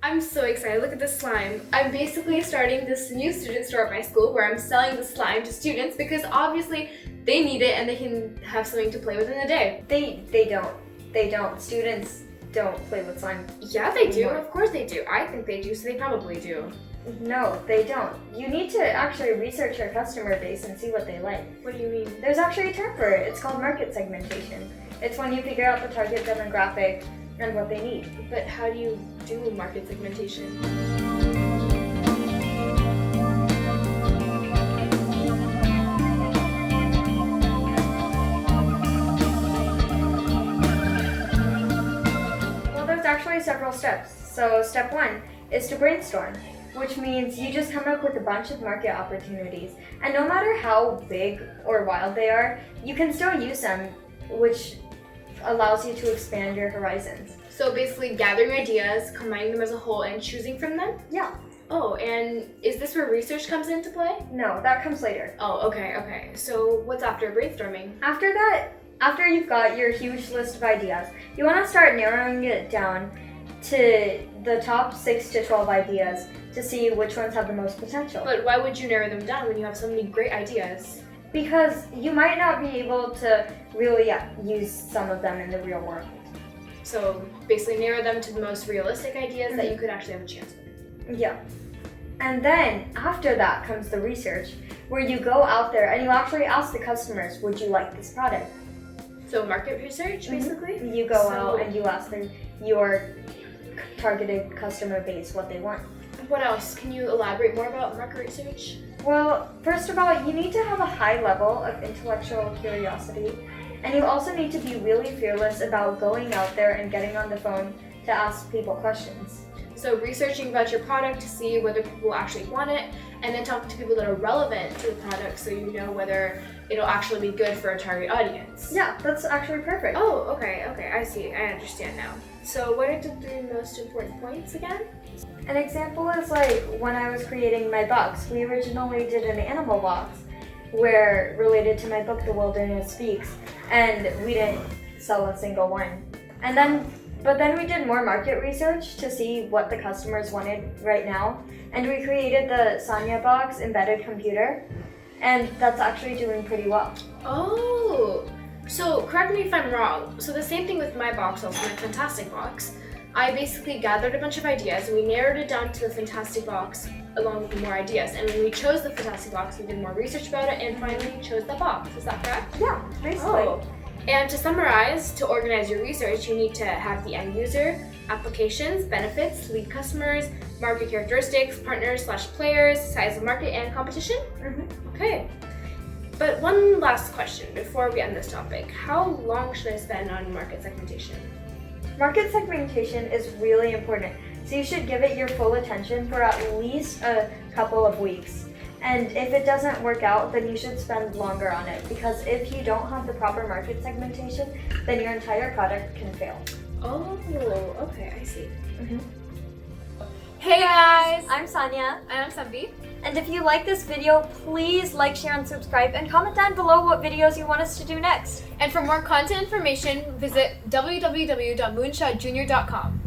I'm so excited. Look at this slime. I'm basically starting this new student store at my school where I'm selling the slime to students because obviously they need it and they can have something to play with in a day. They don't. Students don't play with slime. Yeah, they do. Of course they do. I think they do, so they probably do. No, they don't. You need to actually research your customer base and see what they like. What do you mean? There's actually a term for it. It's called market segmentation. It's when you figure out the target demographic and what they need. But how do you do market segmentation? Well, there's actually several steps. So step 1 is to brainstorm, which means you just come up with a bunch of market opportunities. And no matter how big or wild they are, you can still use them, which allows you to expand your horizons. So basically gathering ideas, combining them as a whole, and choosing from them? Yeah. Oh, and is this where research comes into play? No, that comes later. Oh, okay. So what's after brainstorming? After that, after you've got your huge list of ideas, you want to start narrowing it down to the top 6 to 12 ideas to see which ones have the most potential. But why would you narrow them down when you have so many great ideas? Because you might not be able to really use some of them in the real world. So basically narrow them to the most realistic ideas that you could actually have a chance with. Yeah. And then after that comes the research, where you go out there and you actually ask the customers, would you like this product? So market research, basically? You go out and you ask your targeted customer base what they want. What else? Can you elaborate more about market research? Well, first of all, you need to have a high level of intellectual curiosity, and you also need to be really fearless about going out there and getting on the phone to ask people questions. So researching about your product to see whether people actually want it, and then talk to people that are relevant to the product so you know whether it'll actually be good for a target audience. Yeah, that's actually perfect. Oh, okay, I see, I understand now. So what are the 3 most important points again? An example is like when I was creating my box, we originally did an animal box where related to my book, The Wilderness Speaks, and we didn't sell a single one. But then we did more market research to see what the customers wanted right now, and we created the Sania box embedded computer, and that's actually doing pretty well. Oh, so correct me if I'm wrong. So the same thing with my box, also my Fantastic Box. I basically gathered a bunch of ideas and we narrowed it down to the Fantastic Box along with more ideas. And when we chose the Fantastic Box, we did more research about it and finally chose the box. Is that correct? Yeah, basically. Oh. And to summarize, to organize your research, you need to have the end user, applications, benefits, lead customers, market characteristics, partners/players, size of market, and competition? Okay. But one last question before we end this topic. How long should I spend on market segmentation? Market segmentation is really important, so you should give it your full attention for at least a couple of weeks. And if it doesn't work out, then you should spend longer on it, because if you don't have the proper market segmentation, then your entire product can fail. Oh, okay, I see. Hey guys! I'm Sania. And I'm Samvi. And if you like this video, please like, share, and subscribe, and comment down below what videos you want us to do next. And for more content information, visit www.moonshotjunior.com.